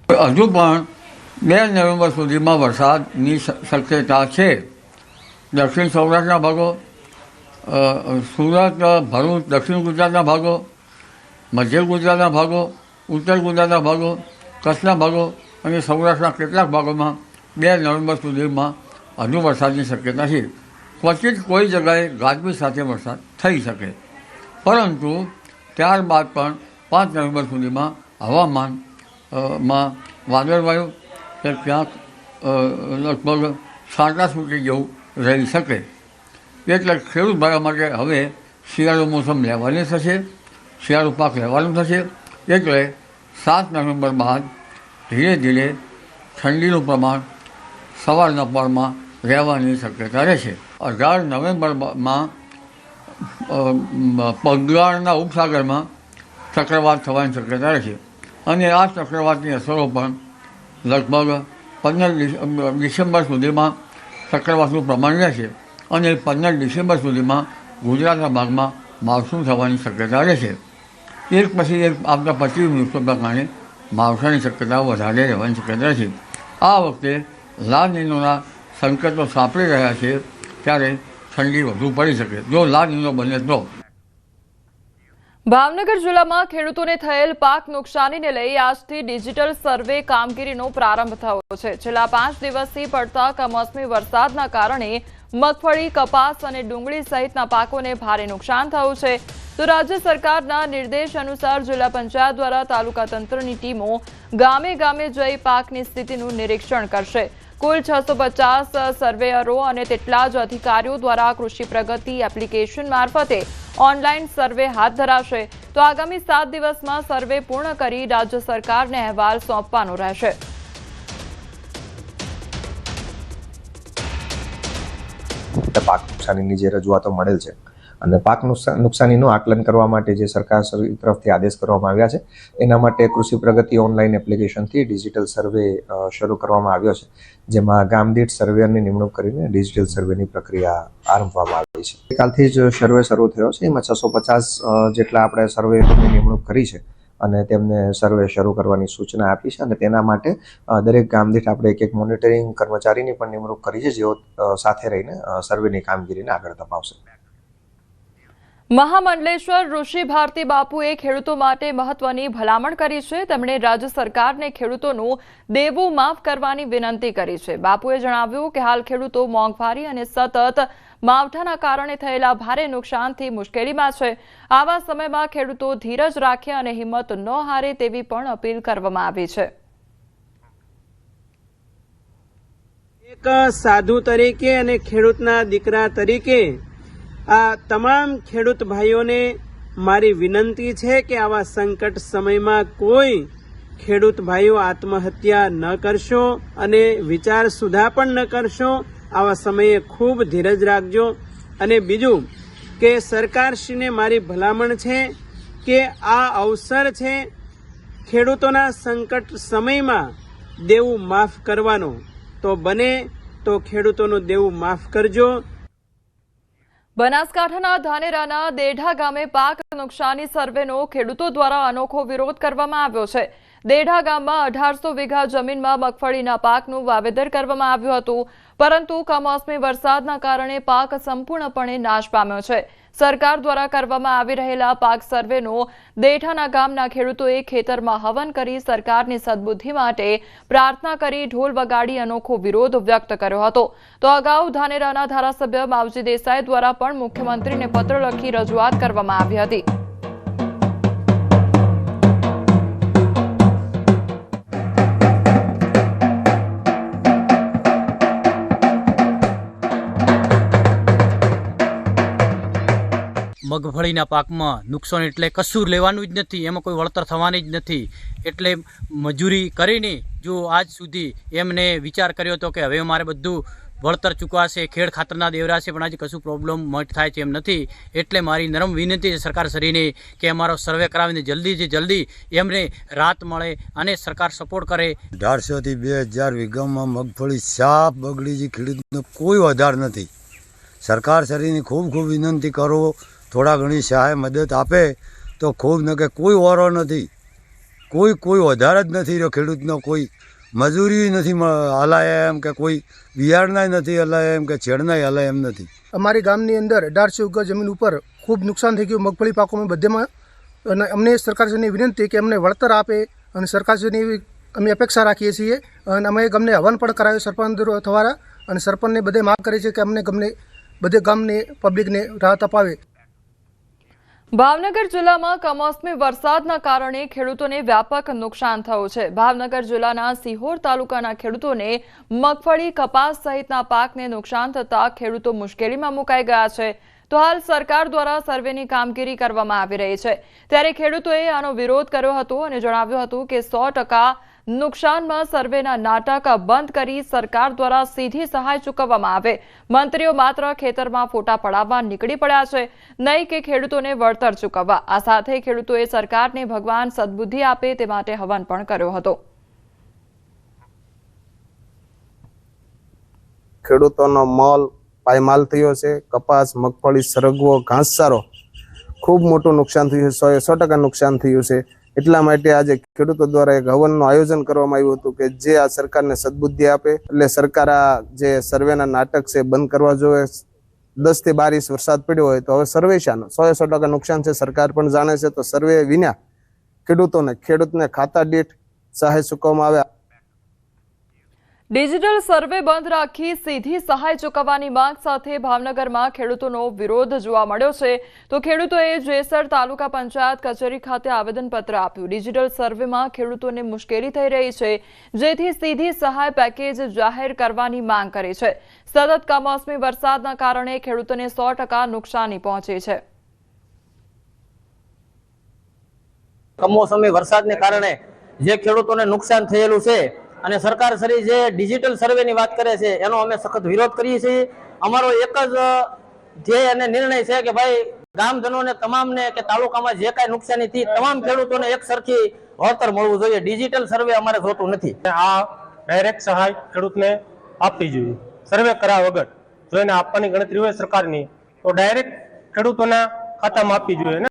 હજુ પણ 2 નવેમ્બર સુધીમાં વરસાદની શક્યતા છે. દક્ષિણ સૌરાષ્ટ્રના ભાગો, સુરત, ભરૂચ, દક્ષિણ ગુજરાતના ભાગો, મધ્ય ગુજરાતના ભાગો, ઉત્તર ગુજરાતના ભાગો, કચ્છના ભાગો અને સૌરાષ્ટ્રના કેટલાક ભાગોમાં 2 નવેમ્બર સુધીમાં હજુ વરસાદની શક્યતા છે. ક્વચિત કોઈ જગ્યાએ ગાજવીજ સાથે વરસાદ થઈ શકે, પરંતુ ત્યારબાદ પણ 5 નવેમ્બર સુધીમાં હવામાનમાં વાદળવાયું કે ક્યાંક લગભગ છાંટા છૂટી જેવું રહી શકે. એટલે ખેડૂત ભાઈઓ માટે હવે શિયાળુ મોસમ લેવાની થશે, શિયાળુ પાક લેવાનું થશે. એટલે 7 નવેમ્બર બાદ ધીરે ધીરે ઠંડીનું પ્રમાણ સવારના પરમાં રહેવાની શક્યતા રહેશે. 18 નવેમ્બરમાં બંગાળના ઉપસાગરમાં ચક્રવાત થવાની શક્યતા રહેશે અને આ ચક્રવાતની અસરો પણ લગભગ 15 ડિસેમ્બર સુધીમાં ચક્રવાતનું પ્રમાણ રહેશે અને 15 ડિસેમ્બર સુધીમાં ગુજરાતના ભાગમાં માવઠું થવાની શક્યતા રહેશે. એક પછી એક આવતા 25 દિવસો પ્રમાણે માવઠાની શક્યતા વધારે રહેવાની શક્યતા રહેશે. આ વખતે લા નીનોના સંકેતો સાંપડી રહ્યા છે, ત્યારે ઠંડી વધુ પડી શકે જો લા નીનો બને તો. ભાવનગર જિલ્લામાં ખેડૂતોને થયેલ પાક નુકસાનીને લઈ આજથી ડિજિટલ સર્વે કામગીરીનો પ્રારંભ થયો છે. છેલ્લા 5 દિવસથી પડતા કમોસમી વરસાદના કારણે મગફળી, કપાસ અને ડુંગળી સહિતના પાકોને ભારે નુકસાન થયું છે. તો રાજ્ય સરકારના નિર્દેશ અનુસાર જિલ્લા પંચાયત દ્વારા તાલુકા તંત્રની ટીમો ગામે ગામે જઈ પાકની સ્થિતિનું નિરીક્ષણ કરશે. કુલ 650 સર્વેયરો અને તેટલા જ અધિકારીઓ દ્વારા કૃષિ પ્રગતિ એપ્લિકેશન મારફતે ઓનલાઈન સર્વે હાથ ધરાશે. તો આગામી 7 દિવસમાં સર્વે પૂર્ણ કરી રાજ્ય સરકારને અહેવાલ સોંપવાનો રહેશે. પાક નુકસાનીની જે રજૂઆતો મળેલ છે અને પાક નુકસાનીનું આકલન કરવા માટે જે સરકાર તરફથી આદેશ કરવામાં આવ્યા છે, એના માટે કૃષિ પ્રગતિ ઓનલાઈન એપ્લિકેશનથી ડિજિટલ સર્વે શરૂ કરવામાં આવ્યો છે, જેમાં ગામ દીઠ સર્વેયરની નિમણૂક કરીને ડિજિટલ સર્વેની પ્રક્રિયા આરંભવામાં આવી છે. કાલથી જ સર્વે શરૂ થયો છે. એમાં 650 જેટલા આપણે સર્વેયરોની નિમણૂક કરી છે અને તેમને સર્વે શરૂ કરવાની સૂચના આપી છે અને તેના માટે દરેક ગામ દીઠ આપણે એક મોનિટરિંગ કર્મચારીની પણ નિમણૂક કરી છે, જેઓ સાથે રહીને સર્વેની કામગીરીને આગળ ધપાવશે. મહામંડલેશ્વર ઋષિ ભારતી બાપુએ ખેડૂતો માટે મહત્વની ભલામણ કરી છે. તેમણે રાજ્ય સરકારને ખેડૂતોનું દેવું માફ કરવાની વિનંતી કરી છે. બાપુએ જણાવ્યું કે હાલ ખેડૂતો મોંઘવારી અને સતત માવઠાના કારણે થયેલા ભારે નુકસાનથી મુશ્કેલીમાં છે. આવા સમયમાં ખેડૂતો ધીરજ રાખે અને હિંમત ન હારે તેવી પણ અપીલ કરવામાં આવી છે. એક સાધુ તરીકે અને ખેડૂતના દીકરા તરીકે આ તમામ ખેડૂત ભાઈઓને મારી વિનંતી છે કે આવા સંકટ સમયમાં કોઈ ખેડૂત ભાઈઓ આત્મહત્યા ન કરશો અને વિચાર સુધા પણ ન કરશો. આવા સમયે ખૂબ ધીરજ રાખજો. અને બીજું કે સરકારશ્રીને મારી ભલામણ છે કે આ અવસર છે ખેડૂતોના સંકટ સમયમાં દેવું માફ કરવાનો, તો બને તો ખેડૂતોનું દેવું માફ કરજો. બનાસકાંઠાના ધાનેરાના દેઢા ગામે પાક નુકસાની સર્વેનો ખેડૂતો દ્વારા અનોખો વિરોધ કરવામાં આવ્યો છે. દેઢા ગામમાં 1800 વીઘા જમીનમાં મગફળીના પાકનું વાવેતર કરવામાં આવ્યું હતું, પરંતુ કમોસમી વરસાદના કારણે પાક સંપૂર્ણપણે નાશ પામ્યો છે. સરકાર દ્વારા કરવામાં આવી રહેલા પાક સર્વેનો દેઠાના ગામના ખેડૂતોએ ખેતરમાં હવન કરી સરકારની સદબુદ્ધિ માટે પ્રાર્થના કરી ઢોલ વગાડી અનોખો વિરોધ વ્યક્ત કર્યો હતો. તો અગાઉ ધાનેરાના ધારાસભ્ય માવજી દેસાઈ દ્વારા પણ મુખ્યમંત્રીને પત્ર લખી રજૂઆત કરવામાં આવી હતી. મગફળીના પાકમાં નુકસાન એટલે કશું લેવાનું જ નથી, એમાં કોઈ વળતર થવાની જ નથી. એટલે મજૂરી કરીને જો આજ સુધી એમને વિચાર કર્યો હતો કે હવે મારે બધું વળતર ચૂકવાશે, ખેડ ખાતરના દેવરાશે, પણ આજે કશું પ્રોબ્લેમ થાય છે એમ નથી. એટલે મારી નરમ વિનંતી છે સરકારશ્રીને કે અમારો સર્વે કરાવીને જલ્દીથી જલ્દી એમને રાહત મળે અને સરકાર સપોર્ટ કરે. 1800 થી 2000 વીઘામાં મગફળી સાફ બગડી છે, ખેડૂતનો કોઈ આધાર નથી. સરકારશ્રીની ખૂબ ખૂબ વિનંતી કરો, થોડા ઘણી સહાય મદદ આપે તો ખૂબ, ન કે કોઈ વારો નથી. કોઈ વધાર જ નથી રહ્યો ખેડૂતનો, કોઈ મજૂરી નથી હલાય એમ, કે કોઈ બિયારણાય નથી હલાય એમ, કે છેડનાય હલાય એમ નથી. અમારી ગામની અંદર 1800 એકર જમીન ઉપર ખૂબ નુકસાન થઈ ગયું મગફળી પાકોમાં બધેમાં, અને અમને સરકારશ્રીની વિનંતી કે અમને વળતર આપે, અને સરકારશ્રીની એવી અમે અપેક્ષા રાખીએ છીએ. અને અમે ગમને હવન પણ કરાવ્યો સરપંચ દ્વારા, અને સરપંચને બધે માગ કરી છે કે અમને બધે ગામને પબ્લિકને રાહત અપાવે. ભાવનગર જિલ્લામાં કમોસમી વરસાદના કારણે ખેડૂતોને વ્યાપક નુકસાન થયું છે. ભાવનગર જિલ્લાના સિહોર તાલુકાના ખેડૂતોને મગફળી, કપાસ સહિતના પાકને નુકસાન થતા ખેડૂતો મુશ્કેલીમાં મુકાઈ ગયા છે. તો હાલ સરકાર દ્વારા સર્વેની કામગીરી કરવામાં આવી રહી છે, ત્યારે ખેડૂતોએ આનો વિરોધ કર્યો હતો અને જણાવ્યું હતું કે 100% નુકસાનમાં સર્વેના નાટક બંધ કરી સરકાર દ્વારા સીધી સહાય ચૂકવવામાં આવે. મંત્રીઓ માત્ર ખેતરમાં ફોટા પડાવવા નીકળી પડ્યા છે, નહીં કે ખેડૂતોને વળતર ચૂકવવા. આ સાથે ખેડૂતોએ સરકારને ભગવાન સદબુદ્ધિ આપે તે માટે હવન પણ કર્યો હતો. ખેડૂતોનો મોલ પાયમાલ થયો છે. કપાસ, મગફળી, સરગવો, ઘાસચારો ખૂબ મોટું નુકસાન થયું છે. 100% નુકસાન થયું છે. એટલા માટે આજે ખેડૂતો દ્વારા એક હવનનું આયોજન કરવામાં આવ્યું હતું કે જે આ સરકારને સદબુદ્ધિ આપે. એટલે સરકાર આ જે સર્વેના નાટક છે બંધ કરવા જોઈએ. 10 થી 12 ઇંચ વરસાદ પડ્યો હોય તો હવે સર્વે શાનો 100% નુકસાન છે, સરકાર પણ જાણે છે. તો સર્વે વિના ખેડૂતને ખાતા દીઠ સહાય ચૂકવવામાં આવે. ડિજિટલ સર્વે બંધ રાખી સીધી સહાય ચૂકવવાની માંગ સાથે ભાવનગરમાં ખેડૂતોનો વિરોધ જોવા મળ્યો છે. તો ખેડૂતોએ જેસર તાલુકા પંચાયત કચેરી ખાતે આવેદનપત્ર આપ્યું. ડિજિટલ સર્વેમાં ખેડૂતોને મુશ્કેલી થઈ રહી છે, જેથી સીધી સહાય પેકેજ જાહેર કરવાની માંગ કરી છે. સતત કમોસમી વરસાદના કારણે ખેડૂતોને 100% નુકસાની પહોંચી છે. કમોસમી વરસાદને કારણે જે ખેડૂતોને નુકસાન થયેલું છે અને સરકાર શ્રી જે ડિજિટલ સર્વેની વાત કરે છે એનો અમે સખત વિરોધ કરીએ છીએ. અમારો એક જ ધ્યેય અને નિર્ણય છે કે ભાઈ ગામજનોને તમામને કે તાલુકામાં જે કાંઈ નુકસાની થઈ તમામ ખેડૂતોને એક સરખી વળતર મળવું જોઈએ. ડિજિટલ સર્વે અમારે જોતું નથી. આ ડાયરેક્ટ સહાય ખેડૂતને આપવી જોઈએ. સર્વે કરાવ્યા વગર જો એને આપવાની ગણતરી હોય સરકારની તો ડાયરેક્ટ ખેડૂતોના ખાતામાં આપવી જોઈએ.